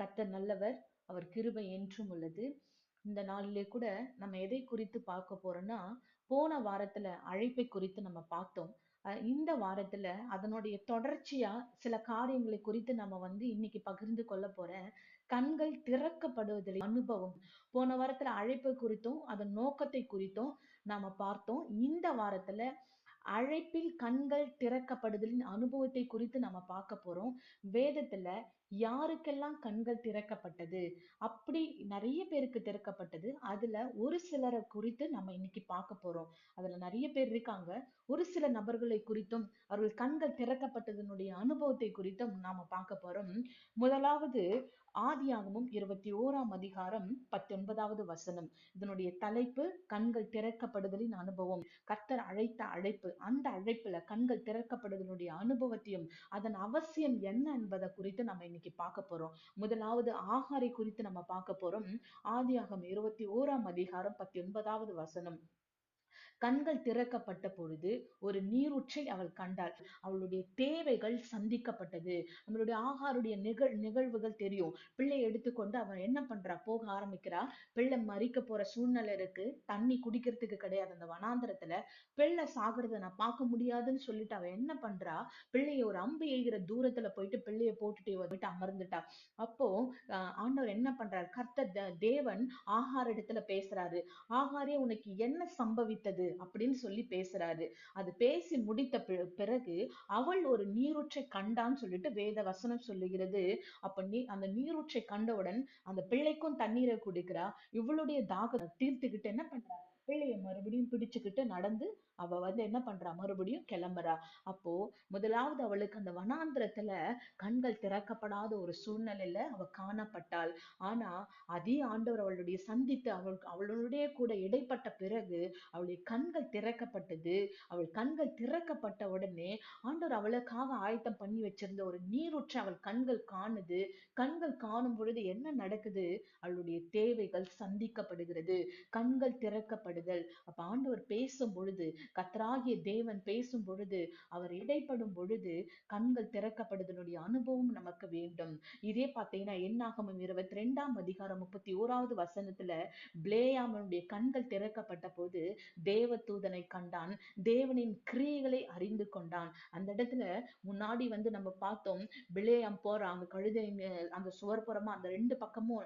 கர்த்தர் நல்லவர், அவர் கிருபை என்றும் உள்ளது. இந்த நாளிலே கூட நம்ம எதை குறித்து பார்க்க போறோம்னா, போன வாரத்துல அழைப்பை குறித்து நம்ம பார்த்தோம். இந்த வாரத்துல அதனுடைய தொடர்ச்சியா சில காரியங்களை குறித்து நம்ம இன்னைக்கு பகிர்ந்து கொள்ள போறேன். கண்கள் திறக்கப்படுவதில் அனுபவம். போன வாரத்துல அழைப்பை குறித்தும் அதன் நோக்கத்தை குறித்தும் நாம பார்த்தோம். இந்த வாரத்துல அழைப்பில் கண்கள் திறக்கப்படுதலின் அனுபவத்தை குறித்து நம்ம பார்க்க போறோம். வேதத்துல யாருக்கெல்லாம் கண்கள் திறக்கப்பட்டது, அப்படி நிறைய பேருக்கு திறக்கப்பட்டது. அதுல ஒரு சிலரை குறித்து நம்ம இன்னைக்கு பார்க்க போறோம். அதுல நிறைய பேர் இருக்காங்க. ஒரு சில நபர்களை குறித்தும் அவர்கள் கண்கள் திறக்கப்பட்டதனுடைய அனுபவத்தை குறித்தும் நாம பார்க்க போறோம். முதலாவது ஆதியாகமம் 21 19 வசனம். இதனுடைய தலைப்பு கண்கள் திறக்கப்படுதலின் அனுபவம். கர்த்தர் அழைத்த அழைப்பு, அந்த அழைப்புல கண்கள் திறக்கப்படுதலுடைய அனுபவத்தையும் அதன் அவசியம் என்ன என்பதை குறித்து நம்ம இன்னைக்கு பார்க்க போறோம். முதலாவது ஆகாரை குறித்து நம்ம பார்க்க போறோம். ஆதியாகமம் 21 வசனம். கண்கள் திறக்கப்பட்ட பொழுது ஒரு நீரூற்றை அவள் கண்டாள். அவளுடைய தேவைகள் சந்திக்கப்பட்டது. நம்மளுடைய ஆகாருடைய நிகழ்வுகள் தெரியும். பிள்ளை எடுத்துக்கொண்டு அவன் என்ன பண்றா, போக ஆரம்பிக்கிறா. பிள்ளை மறிக்க போற சூழ்நிலை இருக்கு. தண்ணி குடிக்கிறதுக்கு கிடையாது அந்த வனாந்திரத்துல. பிள்ளை சாகுறத நான் பார்க்க முடியாதுன்னு சொல்லிட்டு அவ என்ன பண்றா, பிள்ளைய ஒரு அம்பு எய்கிற தூரத்துல போயிட்டு பிள்ளைய போட்டுட்டு இவ போயிட்டு அமர்ந்துட்டா. அப்போ ஆண்டவர் என்ன பண்றாரு, கர்த்தர் தேவன் ஆகார் இடத்துல பேசுறாரு. ஆகாரே உனக்கு என்ன சம்பவித்தது அப்படின்னு சொல்லி பேசுறாரு. அது பேசி முடித்த பிறகு அவள் ஒரு நீரூற்றை கண்டான்னு சொல்லிட்டு வேத வசனம் சொல்லுகிறது. அப்ப அந்த நீரூற்றை கண்டவுடன் அந்த பிள்ளைக்கும் தண்ணீரை குடிக்கிறா. இவளுடைய தாகத்தை தீர்த்துக்கிட்டு என்ன பண்றா, பிள்ளைய மறுபடியும் பிடிச்சுக்கிட்டு நடந்து அவ என்ன பண்றா, மறுபடியும் கிளம்புறா. அப்போ முதலாவது அவளுக்கு அந்த வனாந்திரத்துல கண்கள் திறக்கப்படாத ஒரு சூழ்நிலையில அவ காணப்பட்டாள். ஆனா அதே ஆண்டவர் அவளுடைய சந்தித்து அவளுடைய கூட இடைப்பட்ட பிறகு அவளுடைய கண்கள் திறக்கப்பட்டது. அவள் கண்கள் திறக்கப்பட்ட உடனே ஆண்டவர் அவளுக்காக ஆயத்தம் பண்ணி வச்சிருந்த ஒரு நீரூற்றை அவள் கண்கள் காணுது. கண்கள் காணும் பொழுது என்ன நடக்குது, அவளுடைய தேவைகள் சந்திக்கப்படுகிறது. கண்கள் திறக்கப்படுதல். அப்ப ஆண்டவர் பேசும் பொழுது, கர்த்தராகிய தேவன் பேசும் பொழுது, அவர் இடைப்படும் பொழுது கண்கள் திறக்கப்படுதலுடைய அனுபவம் நமக்கு வேண்டும். இதே பார்த்தீங்கன்னா என்னாகமம் 22 வசனத்துல பிலேயாமனுடைய கண்கள் திறக்கப்பட்ட போது தேவ தூதனை கண்டான். தேவனின் கிரியைகளை அறிந்து கொண்டான். அந்த இடத்துல முன்னாடி நம்ம பார்த்தோம், பிலேயாம் போறான். அந்த கழுதை அந்த சுவர்புறமா அந்த ரெண்டு பக்கமும்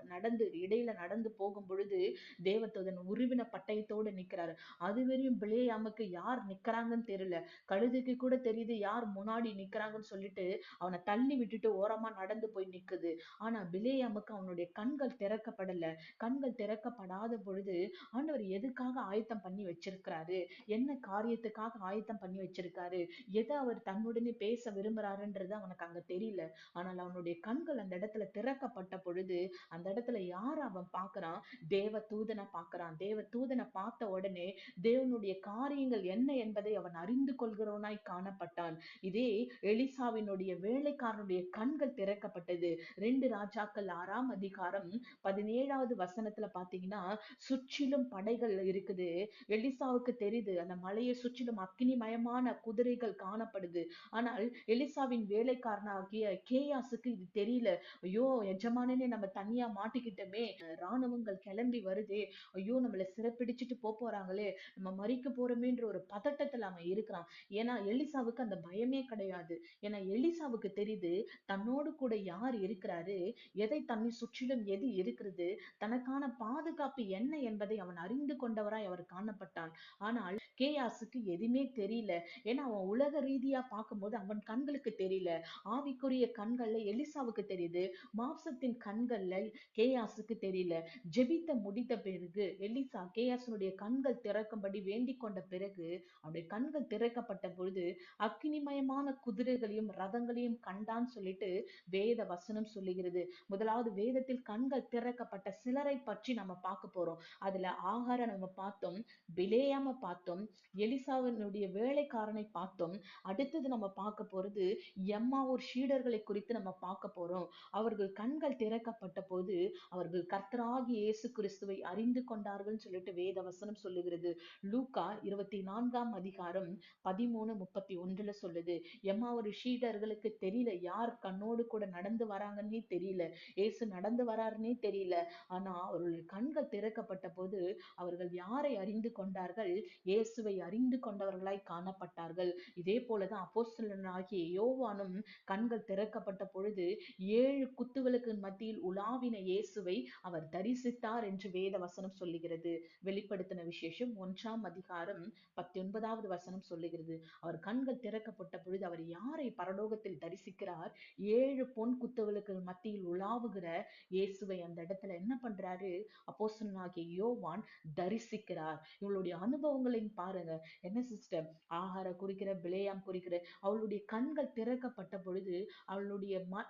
இடையில நடந்து போகும் பொழுது தேவதூதன் உருவின பட்டயத்தோடு நிக்கிறாரு. அதுவரையும் பிலேயாமுக்கு யார் நிக்கிறாங்கன்னு தெரியல. கழுதைக்கு கூட தெரியுது யார் முன்னாடி நிக்கிறாங்கன்னு சொல்லிட்டு அவனை தள்ளி விட்டுட்டு ஓரமா நடந்து போய் நிக்குது. ஆனா பிலேயாமுக்கு அவனுடைய கண்கள் திறக்கப்படல. கண்கள் திறக்கப்படாத பொழுது ஆண்டவர் எதுக்காக ஆயத்தம் பண்ணி வச்சிருக்கிறாரு, என்ன காரியத்துக்காக ஆயத்தம் பண்ணி வச்சிருக்காரு, எதை அவர் தன்னுடனே பேச விரும்புறாருன்றது அவனுக்கு அங்க தெரியல. ஆனால் அவனுடைய கண்கள் அந்த இடத்துல திறக்கப்பட்ட பொழுது அந்த இடத்துல யார் அவன் பார்க்கறான், தேவ தூதனை பார்க்கறான். தேவ தூதனை பார்த்த உடனே தேவனுடைய காரியங்கள் என்ன என்பதை அவன் அறிந்து கொள்கிறவனாய் காணப்பட்டான். இதே எலிசாவினுடைய வேலைக்காரனுடைய கண்கள் திறக்கப்பட்டது. 2 ராஜாக்கள் 6 வசனத்துல பாத்தீங்கன்னா, சுற்றிலும் படைகள் இருக்குது. எலிசாவுக்கு தெரியுது அந்த மலையை சுற்றிலும் அக்கினிமயமான குதிரைகள் காணப்படுது. ஆனால் எலிசாவின் வேலைக்காரனாகிய கேயாசுக்கு இது தெரியல. ஐயோ எஜமானனே, நம்ம தனியா மாட்டிக்கிட்டோமே, ராணுவங்கள் கிளம்பி வருதே, ஐயோ நம்மள சிறைப்பிடிச்சிட்டு போறாங்களே, நம்ம மறிக்க போறோமேன்ற ஒரு பதட்டத்துல அவன் இருக்கிறான். ஏன்னா எலிசாவுக்கு அந்த பயமே கிடையாது. ஏன்னா எலிசாவுக்கு தெரியுது தன்னோடு கூட யார் இருக்கிறாரு, எதை தன்னை சுற்றிலும் எது இருக்கிறது, தனக்கான பாதுகாப்பு என்ன என்பதை அவன் அறிந்து கொண்டவராய் அவர் காணப்பட்டான். ஆனால் கேயாசுக்கு எதுவுமே தெரியல. ஏன்னா அவன் உலக ரீதியா பார்க்கும்போது அவன் கண்களுக்கு தெரியல. ஆவிக்குரிய கண்கள்ல எலிசாவுக்கு தெரியுது, மாம்சத்தின் கண்கள்ல கேயாசுக்கு தெரியல. ஜெபித்த முடித்த பிறகு எலிசா கேயாசனுடைய கண்கள் திறக்கும்படி வேண்டிக் கொண்ட பிறகு அவனுடைய கண்கள் திறக்கப்பட்ட பொழுது அக்னிமயமான குதிரைகளையும் ரதங்களையும் கண்டான்னு சொல்லிட்டு வேத வசனம் சொல்லுகிறது. முதலாவது வேதத்தில் கண்கள் திறக்கப்பட்ட சிலரை பற்றி நம்ம பார்க்க போறோம். அதுல ஆகார நம்ம பார்த்தோம், பிலேயாம பார்த்தோம், எலிசாவினுடைய வேலைக்காரனை பார்த்தோம். அடுத்தது நம்ம பார்க்க போறது எம்மாவூர் சீடர்களை குறித்து நம்ம பார்க்க போறோம். அவர்கள் கண்கள் திறக்கப்பட்ட போது அவர்கள் கர்த்தராகிய இயேசு கிறிஸ்துவை அறிந்து கொண்டார்கள் சொல்லிட்டு வேத வசனம் சொல்லுகிறது. லூக்கா 14 13-31 சொல்லுது. ஒரு ஷீடர்களுக்கு தெரியல, யார் கண்ணோடு கூட நடந்து வராங்கன்னே தெரியல, இயேசு நடந்து வராருன்னே தெரியல. ஆனா அவர்களுடைய கண்கள் திறக்கப்பட்ட போது அவர்கள் யாரை அறிந்து கொண்டார்கள்? இயேசுவை அறிந்து கொண்டவர்களாய் காணப்பட்டார்கள். இதே போலதான் அப்போஸ்தலனாகிய யோவானும் கண்கள் திறக்கப்பட்ட பொழுது 7 குத்துகளுக்கு மத்தியில் உலாவின இயேசுவை அவர் தரிசித்தார் என்று வேத வசனம் சொல்லுகிறது. வெளிப்படுத்தின விசேஷம் 1 அதிகாரம் 19 சொல்லுகிறது. அவர் கண்கள் திறக்கப்பட்ட பொழுது அவர் யாரை பரலோகத்தில் தரிசிக்கிறார்? 7 பொன் குத்துகளுக்கு மத்தியில் உலாவுகிற இயேசுவை அந்த இடத்துல என்ன பண்றாரு? அப்போஸ்தலனாகிய யோவான் தரிசிக்கிறார். இவளுடைய அனுபவங்களையும் பாருங்க. என்ன சிஸ்டர், ஆகார குறிக்கிற, பிலேயாம் குறிக்கிற, அவளுடைய கண்கள் திறக்கப்பட்ட பொழுது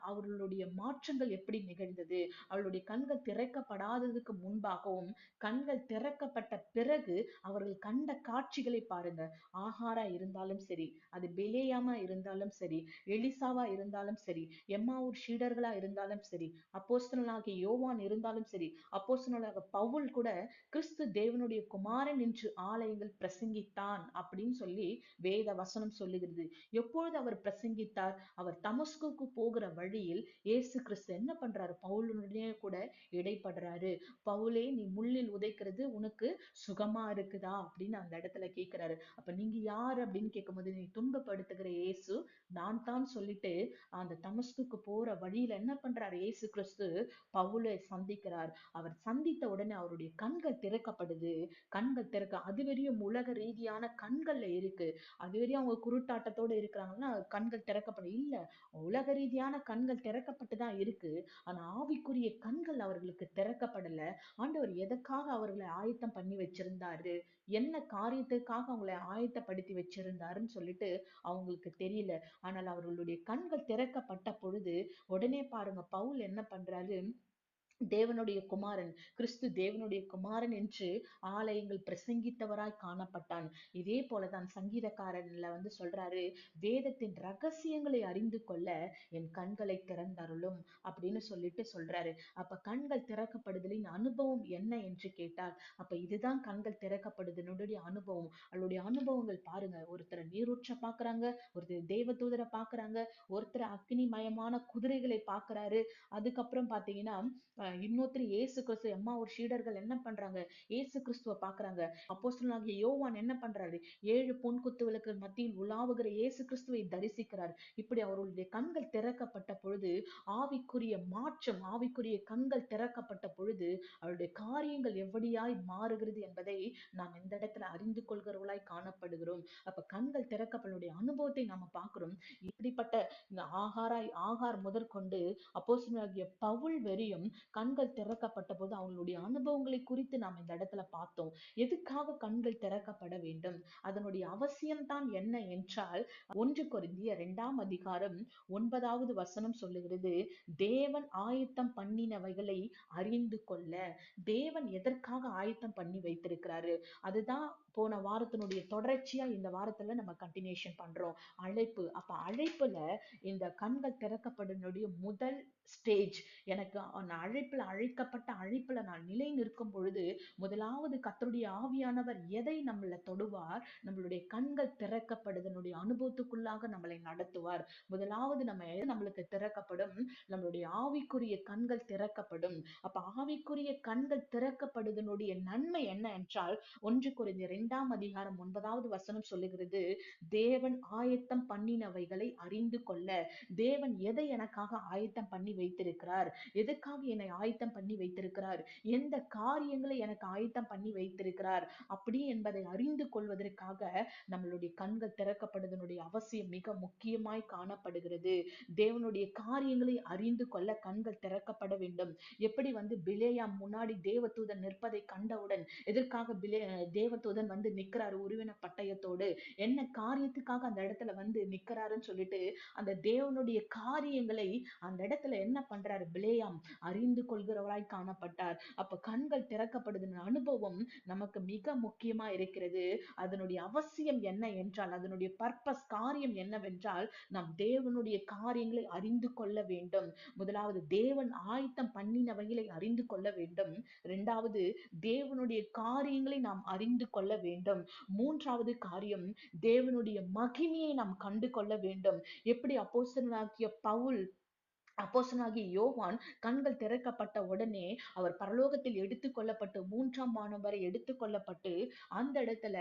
அவர்களுடைய மாற்றங்கள் எப்படி நிகழ்ந்தது? அவளுடைய கண்கள் திறக்கப்படாததுக்கு முன்பாகவும் கண்கள் திறக்கப்பட்ட பிறகு அவர்கள் கண்ட காட்சிகளை பாருங்க. ஆகாரா இருந்தாலும் சரி, அது பெலேயாமா இருந்தாலும் சரி, எலிசாவா இருந்தாலும் சரி, எம்மாவூர் சீடர்களா இருந்தாலும் சரி, அப்போஸ்தலனாகிய யோவான் இருந்தாலும் சரி, அப்போஸ்தலனாகிய பவுல் கூட கிறிஸ்து தேவனுடைய குமாரன் என்று ஆலயங்கள் பிரசங்கித்தான் அப்படின்னு சொல்லி வேத வசனம் சொல்லுகிறது. எப்பொழுது அவர் பிரசங்கித்தார்? அவர் தமஸ்குக்கு போகிற வழியில் இயேசு கிறிஸ்து என்ன பண்றாரு? பவுலுடைய கூட இடைப்படுறாரு. பவுலே, நீ முள்ளில் உதைக்கிறது உனக்கு சுகமா இருக்குதா அப்படின்னு அந்த இடத்துல கேட்கிறாரு. அப்ப நீங்க யாரு அப்படின்னு கேட்கும்போது, நீ துன்பப்படுத்துகிற இயேசு நான் தான் சொல்லிட்டு அந்த தமஸ்குக்கு போற வழியில என்ன பண்றாரு? இயேசு கிறிஸ்து பவுலை சந்திக்கிறார். அவர் சந்தித்த உடனே அவருடைய கண்கள் திறக்கப்படுது. கண்கள் திறக்க அதுவரையும் உலக ரீதியான கண்கள்ல இருக்கு. அதுவரையும் அவங்க குருட்டாட்டத்தோட இருக்கிறாங்கன்னா கண்கள் திறக்கப்பட இல்ல. உலக ரீதியான கண்கள் திறக்கப்பட்டுதான் இருக்கு. ஆனா ஆவிக்குரிய கண்கள் அவர்களுக்கு திறக்கப்படல. ஆண்டவர் எதற்காக அவர்களை ஆயத்தம் பண்ணி வச்சிருந்தாரு, என்ன காரியத்துக்காக அவங்களை ஆயத்தப்படுத்தி வச்சிருந்தாருன்னு சொல்லிட்டு அவங்களுக்கு தெரியல. ஆனால் அவர்களுடைய கண்கள் திறக்கப்பட்ட பொழுது உடனே பாருங்க, பவுல் என்ன பண்றாரு? தேவனுடைய குமாரன், கிறிஸ்து தேவனுடைய குமாரன் என்று ஆலயங்கள் பிரசங்கித்தவராய் காணப்பட்டான். இதே போலதான் சங்கீதக்காரன்ல சொல்றாரு, வேதத்தின் ரகசியங்களை அறிந்து கொள்ள என் கண்களை திறந்தருளும் அப்படின்னு சொல்லிட்டு சொல்றாரு. அப்ப கண்கள் திறக்கப்படுதலின் அனுபவம் என்ன என்று கேட்டால், அப்ப இதுதான் கண்கள் திறக்கப்படுதலுடைய அனுபவம். அவளுடைய அனுபவங்கள் பாருங்க. ஒருத்தர் நீரூற்ற பாக்குறாங்க, ஒருத்தர் தேவதூதரை பாக்குறாங்க, ஒருத்தர் அக்னிமயமான குதிரைகளை பாக்குறாரு. அதுக்கப்புறம் பாத்தீங்கன்னா இன்னொருத்தர் இயேசு கிறிஸ்து, ஒரு சீடர்கள் என்ன பண்றாங்க? இயேசு கிறிஸ்துவ பாக்குறாங்க. அப்போஸ்தலனாகிய யோவான் என்ன பண்றாரு? 7 பொன் குத்துவிளக்கு மத்தியில் உலாவுகிற இயேசு கிறிஸ்துவை தரிசிக்கிறார். இப்படி அவர்களுடைய கண்கள் திறக்கப்பட்ட பொழுது ஆவிக்குரிய மாற்றம், ஆவிக்குரிய கண்கள் திறக்கப்பட்ட பொழுது அவருடைய காரியங்கள் எவ்வளியாய் மாறுகிறது என்பதை நாம் இந்த இடத்துல அறிந்து கொள்கிறவர்களாய் காணப்படுகிறோம். அப்ப கண்கள் திறக்கப்படைய அனுபவத்தை நாம பார்க்கிறோம். இப்படிப்பட்ட இந்த ஆகார் முதற்கொண்டு அப்போஸ்தலனாகிய பவுல் வரையும் கண்கள் திறக்கப்பட்ட போது அவங்களுடைய அனுபவங்களை குறித்து நாம் இந்த இடத்துல பார்த்தோம். எதுக்காக கண்கள் திறக்கப்பட வேண்டும்? அதனுடைய அவசியம்தான் என்ன என்றால், 1 கொரிந்தியர் 2 அதிகாரம் 9 சொல்லுகிறது, தேவன் ஆயத்தம் பண்ணினவைகளை அறிந்து கொள்ள. தேவன் எதற்காக ஆயத்தம் பண்ணி வைத்திருக்கிறாரு? அதுதான் போன வாரத்தினுடைய தொடர்ச்சியா இந்த வாரத்துல நம்ம கண்டினியூஷன் பண்றோம். அழைப்பு. அப்ப அழைப்புல இந்த கண்கள் திறக்கப்படுனுடைய முதல் ஸ்டேஜ், எனக்கு அழைக்கப்பட்ட அழைப்புல நான் நிலை நிற்கும் பொழுது முதலாவது கர்த்தருடைய ஆவியானவர் எதை நம்மள தொடுவார்? நம்மளுடைய கண்கள் திறக்கப்படுதனுடைய அனுபவத்துக்குள்ளாக நம்மளை நடத்துவார். முதலாவது நம்மளுக்கு திறக்கப்படும், நம்மளுடைய ஆவிக்குரிய கண்கள் திறக்கப்படும். அப்ப ஆவிக்குரிய கண்கள் திறக்கப்படுதனுடைய நன்மை என்ன என்றால், 1 கொரிந்தியர் 2 அதிகாரம் 9 சொல்லுகிறது, தேவன் ஆயத்தம் பண்ணினவைகளை அறிந்து கொள்ள. தேவன் எதை எனக்காக ஆயத்தம் பண்ணி வைத்திருக்கிறார்? எதுக்காக என்னை ஆயத்தம் பண்ணி வைத்திருக்கிறார்? எந்த காரியங்களை எனக்கு ஆயத்தம் பண்ணி வைத்திருக்கிறார் அப்படி என்பதை அறிந்து கொள்வதற்காக நம்மளுடைய கண்கள் திறக்கப்படுவதனுடைய அவசியம் மிக முக்கியமாய் காணப்படுகிறது. தேவனுடைய காரியங்களை அறிந்து கொள்ள கண்கள் திறக்கப்பட வேண்டும். எப்படி பிலேயாம் முன்னாடி தேவதூதன் நிற்பதை கண்டவுடன் எதற்காக தேவதூதன் நிக்கிறாரு உருவின பட்டயத்தோடு, என்ன காரியத்துக்காக அந்த இடத்துல நிக்கிறாருன்னு சொல்லிட்டு அந்த தேவனுடைய காரியங்களை அந்த இடத்துல என்ன பண்றாரு? பிலேயாம் அறிந்து கொள்கிறவராய் காணப்பட்டார். அப்ப கண்கள் திறக்கப்படுகிற அனுபவம் நமக்கு மிக முக்கியமா இருக்கிறது. அதனுடைய அவசியம் என்ன என்றால், அதனுடைய பர்பஸ் காரியம் என்னவென்றால், நாம் தேவனுடைய காரியங்களை அறிந்து கொள்ள வேண்டும். முதலாவது தேவன் ஆயத்தம் பண்ணினவைகளை அறிந்து கொள்ள வேண்டும். இரண்டாவது தேவனுடைய காரியங்களை நாம் அறிந்து கொள்ள வேண்டும். மூன்றாவது காரியம் தேவனுடைய மகிமையை நாம் கண்டு கொள்ள வேண்டும். எப்படி அப்போஸ்தலனாகிய பவுல், அப்போஸ்தலனாகிய யோவான் கண்கள் திறக்கப்பட்ட உடனே அவர் பரலோகத்தில் எடுத்துக் கொள்ளப்பட்டு மூன்றாம் வானம் வரை எடுத்துக் கொள்ளப்பட்டு அந்த இடத்துல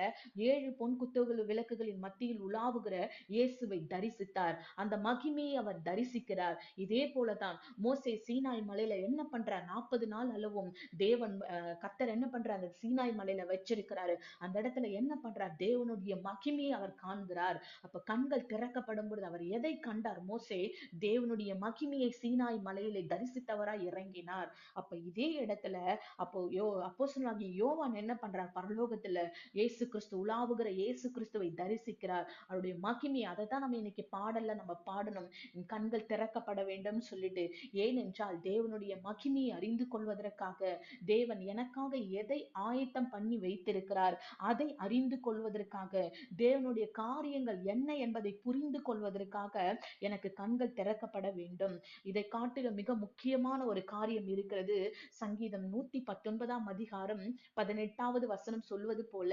7 பொன் குத்துகள் விளக்குகளின் மத்தியில் உலாவுகிற இயேசுவை தரிசித்தார். அந்த மகிமையை அவர் தரிசிக்கிறார். இதே போலதான் மோசே சீனாய் மலையில என்ன பண்றார்? 40 நாள் அளவும் தேவன் கர்த்தர் என்ன பண்றார்? அந்த சீனாய் மலையில வச்சிருக்கிறாரு. அந்த இடத்துல என்ன பண்றார்? தேவனுடைய மகிமையை அவர் காண்கிறார். அப்ப கண்கள் திறக்கப்படும் பொழுது அவர் எதை கண்டார்? மோசே தேவனுடைய மகிமையை சீனாய் மலையிலே தரிசித்தவராய் இறங்கினார். அப்ப இதே இடத்துல அப்போஸ்தலனாகிய யோவான் என்ன பண்றார்? பரலோகத்துல இயேசு கிறிஸ்து உலாவுகிற இயேசு கிறிஸ்துவை தரிசிக்கிறார். அவருடைய மகிமை, அதை தான் நம்ம இன்னைக்கு பாடல்ல நம்ம பாடணும். என் கண்கள் திறக்கப்பட வேண்டும் சொல்லிட்டு. ஏனென்றால் தேவனுடைய மகிமையை அறிந்து கொள்வதற்காக, தேவன் எனக்காக எதை ஆயத்தம் பண்ணி வைத்திருக்கிறார் அதை அறிந்து கொள்வதற்காக, தேவனுடைய காரியங்கள் என்ன என்பதை புரிந்து கொள்வதற்காக எனக்கு கண்கள் திறக்கப்பட வேண்டும். இதை காட்டிலும் மிக முக்கியமான ஒரு காரியம் இருக்கிறது. சங்கீதம் 119 அதிகாரம் 18வது வசனம் சொல்வது போல,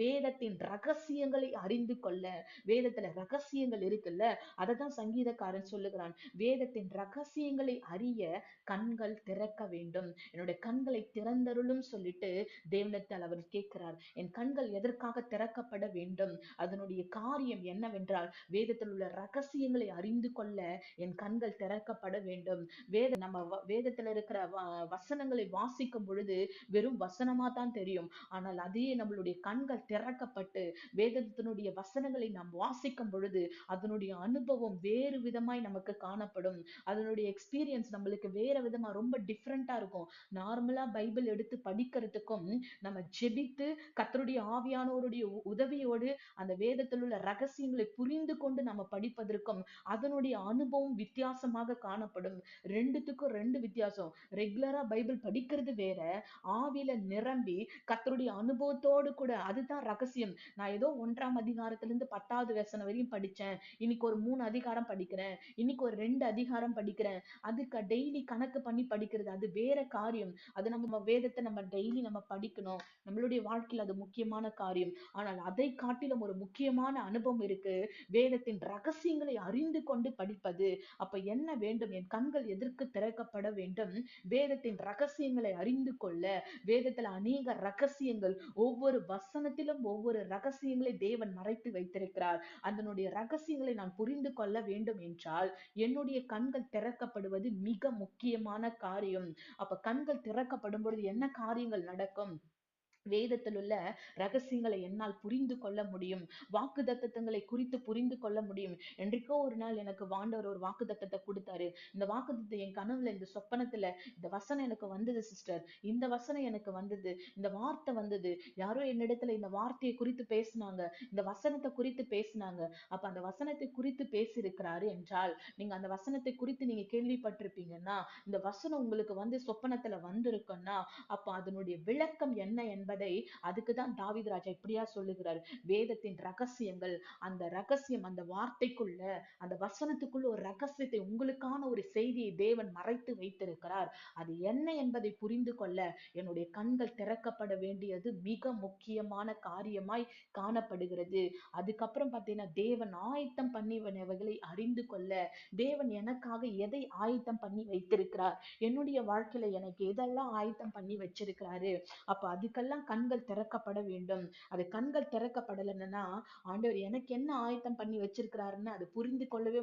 வேதத்தின் ரகசியங்களை அறிந்து கொள்ள, வேதத்துல ரகசியங்கள் இருக்குல்ல, அததான் சங்கீதக்காரன் சொல்லுகிறான். வேதத்தின் ரகசியங்களை அறிய கண்கள் திறக்க வேண்டும். என்னுடைய கண்களை திறந்தருளும் சொல்லிட்டு தேவனிடத்தில் அவர் கேட்கிறார். என் கண்கள் எதற்காக திறக்கப்பட வேண்டும்? அதனுடைய காரியம் என்னவென்றால், வேதத்தில் உள்ள ரகசியங்களை அறிந்து கொள்ள என் கண்கள் திறக்கப்பட வேண்டும். வேதத்துல இருக்கிற வசனங்களை வாசிக்கும் பொழுது வெறும் வசனமா தான் தெரியும். ஆனால் அதே நம்மளுடைய கண்கள் திறக்கப்பட்டு வேதத்தினுடைய வசனங்களை நாம் வாசிக்கும் பொழுது அதனுடைய அனுபவம் வேறு விதமாய் நமக்கு காணப்படும். அதனுடைய எக்ஸ்பீரியன்ஸ் நம்மளுக்கு வேற விதமா ரொம்ப டிஃப்ரெண்டா இருக்கும். நார்மலா பைபிள் எடுத்து படிக்கிறதுக்கும், நம்ம ஜெபித்து கர்த்தருடைய ஆவியானவருடைய உதவியோடு அந்த வேதத்தில் உள்ள ரகசியங்களை புரிந்து கொண்டு நம்ம படிப்பதற்கும் அதனுடைய அனுபவம் வித்தியாசமாக காணப்படும். ரெண்டுத்துக்கும் ரெண்டு வித்தியாசம். ரெகுலரா பைபிள் படிக்கிறது வேற, ஆவியில நிரம்பி கர்த்தருடைய அனுபவத்தோடு கூட, அதுதான் ரகசியம். நான் ஏதோ 1ஆம் அதிகாரத்திலிருந்து 10வது வசனம் வரையும் படிச்சேன், இன்னைக்கு ஒரு 3 அதிகாரம் படிக்கிறேன், இன்னைக்கு ஒரு 2 அதிகாரம் படிக்கிறேன், அதுக்கு டெய்லி கணக்கு பண்ணி படிக்கிறது அது வேற காரியம். அது நம்ம வேதத்தை நம்ம டெய்லி நம்ம படிக்கணும், நம்மளுடைய வாழ்க்கையில் அது முக்கியமான காரியம். ஆனால் அதை காட்டிலும் ஒரு முக்கியமான அனுபவம் இருக்கு, வேதத்தின் ரகசியங்களை அறிந்து கொண்டு படிப்பது. அப்ப என்ன வேண்டும்? என் கண்கள் எதற்கு திறக்கப்பட வேண்டும்? வேதத்தின் ரகசியங்களை அறிந்து கொள்ள. வேதத்துல அநேக ரகசியங்கள், ஒவ்வொரு வசனத்திலும் ஒவ்வொரு ரகசியங்களை தேவன் மறைத்து வைத்திருக்கிறார். அதனுடைய ரகசியங்களை நான் புரிந்து கொள்ள வேண்டும் என்றால் என்னுடைய கண்கள் திறக்கப்படுவது மிக முக்கியமான காரியம். அப்ப கண்கள் திறக்கப்படும் பொழுது என்ன காரியங்கள் நடக்கும்? வேதத்தில் உள்ள ரகசியங்களை என்னால் புரிந்து கொள்ள முடியும். வாக்குத்தத்தங்களை குறித்து புரிந்து கொள்ள முடியும். என்றைக்கோ ஒரு நாள் எனக்கு ஆண்டவர் ஒரு வாக்குத்தத்தத்தை கொடுத்தாரு. இந்த வாக்குத்தத்தம் என் கனவுல, இந்த சொப்பனத்துல இந்த வசனம் எனக்கு வந்தது சிஸ்டர், இந்த வசனம் எனக்கு வந்தது, இந்த வார்த்தை வந்தது, யாரோ என்னிடத்துல இந்த வார்த்தையை குறித்து பேசினாங்க, இந்த வசனத்தை குறித்து பேசினாங்க. அப்ப அந்த வசனத்தை குறித்து பேசியிருக்கிறாரு என்றால், நீங்க அந்த வசனத்தை குறித்து நீங்க கேள்விப்பட்டிருப்பீங்கன்னா, இந்த வசனம் உங்களுக்கு வந்து சொப்பனத்துல வந்திருக்குன்னா, அப்ப அதனுடைய விளக்கம் என்ன என்பதை அதுக்குதான் தாவீது ராஜா இப்படியா சொல்லுகிறார். வேதத்தின் ரகசியங்கள், அந்த ரகசியம், அந்த வார்த்தைக்குள்ள, அந்த வசனத்துக்குள்ள ஒரு ரகசியத்தை, உங்களுக்கான ஒரு செய்தியை தேவன் மறைத்து வைத்திருக்கிறார். அது என்ன என்பதை புரிந்து கொள்ள என்னுடைய கண்கள் திறக்கப்பட வேண்டியது மிக முக்கியமான காரியமாய் காணப்படுகிறது. அதுக்கப்புறம் பார்த்தீங்கன்னா, தேவன் ஆயத்தம் பண்ணினவைகளை அறிந்து கொள்ள, தேவன் எனக்காக எதை ஆயத்தம் பண்ணி வைத்திருக்கிறார், என்னுடைய வாழ்க்கையில எனக்கு எதெல்லாம் ஆயத்தம் பண்ணி வச்சிருக்கிறாரு, அப்ப அதுக்கெல்லாம் கண்கள் திறக்கப்பட வேண்டும். அது கண்கள் திறக்கப்படலைன்னா, ஆண்டவர் எனக்கு என்ன ஆயத்தம் பண்ணி வச்சிருக்கிறாருன்னு அது புரிந்து கொள்ளவே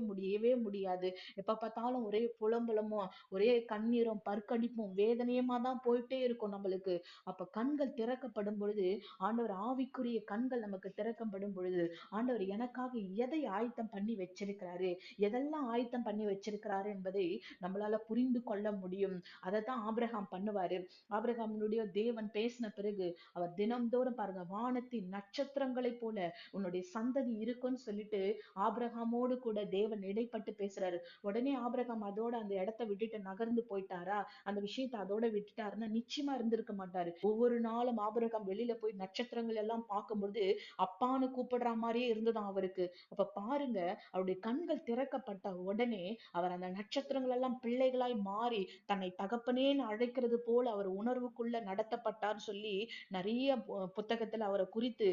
முடியாது. எப்ப பார்த்தாலும் ஒரே புலம்பலமும், ஒரே கண்ணீரும், பற்கடிப்பும், வேதனையுமா தான் போயிட்டே இருக்கும் நம்மளுக்கு. அப்ப கண்கள் திறக்கப்படும் பொழுது, ஆண்டவர் ஆவிக்குரிய கண்கள் நமக்கு திறக்கப்படும் பொழுது, ஆண்டவர் எனக்காக எதை ஆயத்தம் பண்ணி வச்சிருக்கிறாரு, எதெல்லாம் ஆயத்தம் பண்ணி வச்சிருக்கிறாரு என்பதை நம்மளால புரிந்து கொள்ள முடியும். அதைத்தான் ஆபிரகாம் பண்ணுவாரு. ஆபிரகாமுடைய தேவன் பேசின பிறகு அவர் தினம்தோறும் பாருங்க வானத்தின் நட்சத்திரங்களை போல உன்னுடைய சந்ததி இருக்குன்னு சொல்லிட்டு ஆபிரகாமோடு கூட தேவன் இடைப்பட்டு பேசுறாரு. உடனே ஆபிரகாம் அதோட அந்த இடத்தை விட்டுட்டு நகர்ந்து போயிட்டாரா? அந்த விஷயத்தை அதோட விட்டுட்டாருன்னா நிச்சயமா இருந்திருக்க மாட்டாரு. ஒவ்வொரு நாளும் ஆபிரகாம் வெளியில போய் நட்சத்திரங்கள் எல்லாம் பார்க்கும்பொழுது அப்பான்னு கூப்பிடுற மாதிரியே இருந்ததாம் அவருக்கு. அப்ப பாருங்க, அவருடைய கண்கள் திறக்கப்பட்ட உடனே அவர் அந்த நட்சத்திரங்கள் எல்லாம் பிள்ளைகளாய் மாறி தன்னை தகப்பனேன்னு அழைக்கிறது போல அவர் உணர்வுக்குள்ள நடத்தப்பட்டார் சொல்லி நிறைய புத்தகத்துல அவரை குறித்து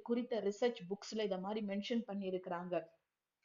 குறித்த ரிசர்ச் புக்ஸ்ல இத மாதிரி மென்ஷன் பண்ணி இருக்கிறாங்க.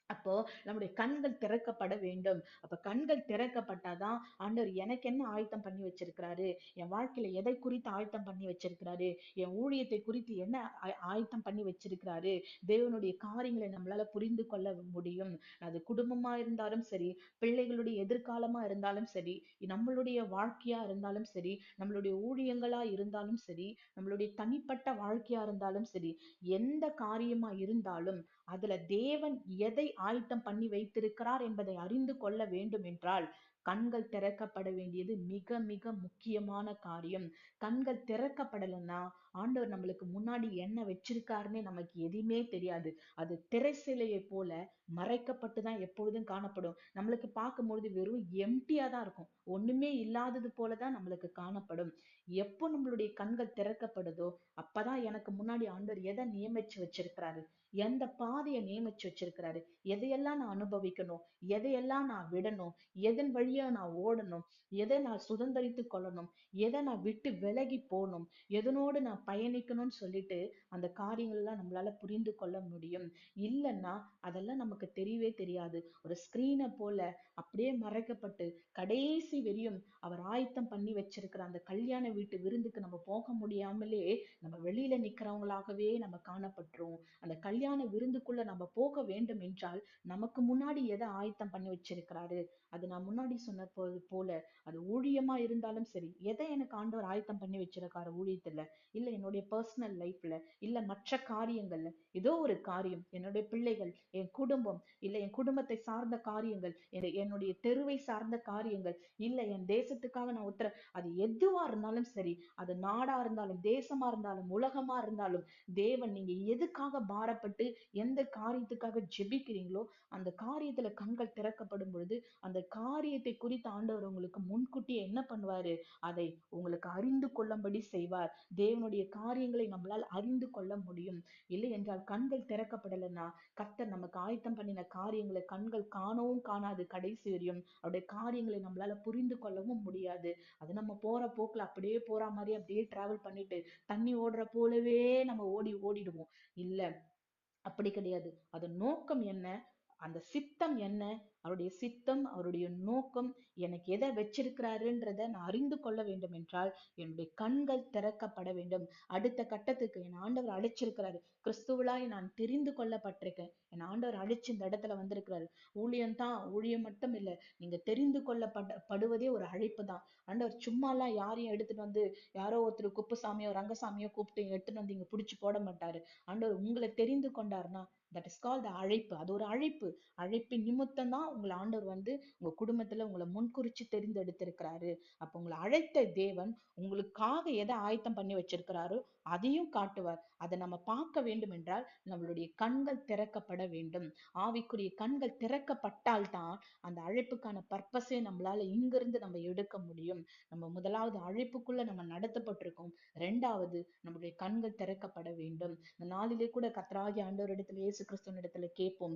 அப்போ நம்முடைய கண்கள் திறக்கப்பட வேண்டும். அப்ப கண்கள் திறக்கப்பட்டாதான் ஆண்டவர் எனக்கு என்ன ஆயத்தம் பண்ணி வச்சிருக்கிறாரு, என் வாழ்க்கையில எதை குறித்து ஆயத்தம் பண்ணி வச்சிருக்கிறாரு, என் ஊழியத்தை குறித்து என்ன ஆயத்தம் பண்ணி வச்சிருக்கிறாரு, தேவனுடைய காரியங்களை நம்மளால புரிந்து கொள்ள முடியும். அது குடும்பமா இருந்தாலும் சரி, பிள்ளைகளுடைய எதிர்காலமா இருந்தாலும் சரி, நம்மளுடைய வாழ்க்கையா இருந்தாலும் சரி, நம்மளுடைய ஊழியங்களா இருந்தாலும் சரி, நம்மளுடைய தனிப்பட்ட வாழ்க்கையா இருந்தாலும் சரி, எந்த காரியமா இருந்தாலும் அதுல தேவன் எதை ஆயத்தம் பண்ணி வைத்திருக்கிறார் என்பதை அறிந்து கொள்ள வேண்டும் என்றால் கண்கள் திறக்கப்பட வேண்டியது மிக மிக முக்கியமான காரியம். கண்கள் திறக்கப்படலைன்னா ஆண்டவர் நம்மளுக்கு முன்னாடி என்ன வச்சிருக்காருன்னே நமக்கு எதுவுமே தெரியாது. அது திரைச்சிலையை போல மறைக்கப்பட்டுதான் எப்பொழுதும் காணப்படும். நம்மளுக்கு பார்க்கும்பொழுது வெறும் எம்டியா தான் இருக்கும். ஒண்ணுமே இல்லாதது போலதான் நம்மளுக்கு காணப்படும். எப்போ நம்மளுடைய கண்கள் திறக்கப்படுதோ அப்பதான் எனக்கு முன்னாடி ஆண்டவர் எதை நியமிச்சு வச்சிருக்கிறாரு, எந்த பாதையை நியமிச்சு வச்சிருக்கிறாரு, எதையெல்லாம் நான் அனுபவிக்கணும், எதையெல்லாம் நான் விடணும், எதன் வழியா நான் ஓடணும், எதை நான் சுதந்திரித்து கொள்ளணும், எதை நான் விட்டு விலகி போகணும், எதனோடு நான் பயணிக்கணும்னு சொல்லிட்டு அந்த காரியங்கள் எல்லாம் நம்மளால புரிந்து கொள்ள முடியும். இல்லைன்னா அதெல்லாம் நமக்கு தெரியவே தெரியாது. ஒரு ஸ்கிரீனை போல அப்படியே மறைக்கப்பட்டு கடைசி வரையும் அவர் ஆயத்தம் பண்ணி வச்சிருக்கிற அந்த கல்யாண வீட்டு விருந்துக்கு நம்ம போக முடியாமலே நம்ம வெளியில நிக்கிறவங்களாகவே நம்ம காணப்பட்டுருவோம். அந்த கல்யாண விருந்துக்குள்ள நம்ம போக வேண்டும் என்றால் நமக்கு முன்னாடி எதை ஆயத்தம் பண்ணி வச்சிருக்கிறாரு. அது நான் முன்னாடி சொன்ன போல அது ஊழியமா இருந்தாலும் சரி, எதை எனக்கு ஆண்டவர் ஆயத்தம் பண்ணி வச்சிருக்காரு ஊழியத்துல, இல்ல என்னுடைய பர்சனல் லைஃப்ல, இல்ல மற்ற காரியங்கள்ல, ஏதோ ஒரு காரியம், என்னுடைய பிள்ளைகள், என் குடும்பம், இல்ல என் குடும்பத்தை சார்ந்த காரியங்கள், என்னுடைய தெருவை சார்ந்த காரியங்கள், இல்ல என் தேசத்துக்காக நான் அது எதுவா இருந்தாலும் சரி, அது நாடா இருந்தாலும் தேசமா இருந்தாலும் உலகமா இருந்தாலும், தேவன் நீங்க எதுக்காக பாரப்பட்டு எந்த காரியத்துக்காக ஜெபிக்கிறீங்களோ அந்த காரியத்துல கண்கள் திறக்கப்படும் பொழுது அந்த காரியத்தை குறித்து ஆண்டவர் உங்களுக்கு முன்கூட்டியே என்ன பண்ணுவாரு, அதை உங்களுக்கு அறிந்து கொள்ளும்படி செய்வார். தேவனுடைய காரியங்களை நம்மளால் அறிந்து கொள்ள முடியும். இல்லை என்றால் கண்கள் திறக்கப்படலைன்னா கர்த்தர் நமக்கு ஆயத்தம் பண்ணின காரியங்களை கண்கள் காணவும் காணாது. கடைசி வரையும் அவருடைய காரியங்களை நம்மளால புரிந்து கொள்ளவும் முடியாது. அது நம்ம போற போக்குல அப்படியே போற மாதிரி அப்படியே டிராவல் பண்ணிட்டு தண்ணி ஓடுற போலவே நம்ம ஓடிடுவோம். இல்ல, அப்படி கிடையாது. அதன் நோக்கம் என்ன, அந்த சித்தம் என்ன, அவருடைய சித்தம், அவருடைய நோக்கம், எனக்கு எதை வச்சிருக்கிறாருன்றத நான் அறிந்து கொள்ள வேண்டும் என்றால் என்னுடைய கண்கள் திறக்கப்பட வேண்டும். அடுத்த கட்டத்துக்கு என் ஆண்டவர் அழைச்சிருக்கிறாரு. கிறிஸ்துவலாய் நான் தெரிந்து கொள்ளப்பட்டிருக்கேன். என் ஆண்டவர் அழைச்சு இந்த இடத்துல வந்திருக்கிறாரு. ஊழியம் தான், ஊழியம் மட்டும் இல்ல, நீங்க தெரிந்து கொள்ளப்படுவதே ஒரு அழைப்பு தான். ஆண்டவர் சும்மாலாம் யாரையும் எடுத்துட்டு வந்து யாரோ ஒருத்தர் குப்புசாமியோ ரங்கசாமியோ கூப்பிட்டு எடுத்துட்டு வந்து இங்க புடிச்சு போட மாட்டாரு. ஆண்டவர் உங்களை தெரிந்து கொண்டாருன்னா தட் இஸ் கால்ட் அழைப்பு. அது ஒரு அழைப்பு. அழைப்பின் நிமித்தம் தான் உங்களை ஆண்டவர் வந்து உங்க குடும்பத்துல உங்களை முன்குறிச்சு தெரிந்தெடுத்திருக்கிறாரு. அப்ப உங்களை அழைத்த தேவன் உங்களுக்காக எதை ஆயத்தம் பண்ணி வச்சிருக்கிறாரோ அதையும் காட்டுவார். அதை நம்ம பார்க்க வேண்டும் என்றால் நம்மளுடைய கண்கள் திறக்கப்பட வேண்டும். ஆவிக்குரிய கண்கள் திறக்கப்பட்டால் தான் அந்த அழைப்புக்கான பர்பஸே நம்மளால இங்கிருந்து நம்ம எடுக்க முடியும். நம்ம முதலாவது அழைப்புக்குள்ள நம்ம நடத்தப்பட்டிருக்கோம். இரண்டாவது நம்முடைய கண்கள் திறக்கப்பட வேண்டும். இந்த நாளிலே கூட கர்த்தராகிய ஆண்டவரிடத்துல இயேசு கிறிஸ்துவின் இடத்துல கேட்போம்.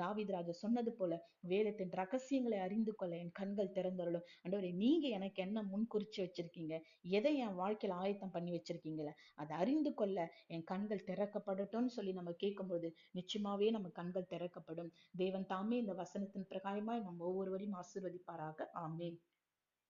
தாவீது ராஜா சொன்னது போல வேதத்தின் ரகசியங்களை அறிந்து கொள்ள என் கண்கள் திறந்தருளும். ஆண்டவரே, நீங்க எனக்கு என்ன முன்குறிச்சு வச்சிருக்கீங்க, எதை என் வாழ்க்கையில ஆயத்தம் பண்ணி வச்சிருக்கீங்களே அதை அறிந்து கொள்ள என் கண்கள் திறக்கப்படட்டும்னு சொல்லி நம்ம கேட்கும்போது நிச்சயமாவே நம்ம கண்கள் திறக்கப்படும். தேவன் தாமே இந்த வசனத்தின் பிரகாரமாய் நம்ம ஒவ்வொருவரையும் ஆசீர்வதிப்பாராக. ஆமென்.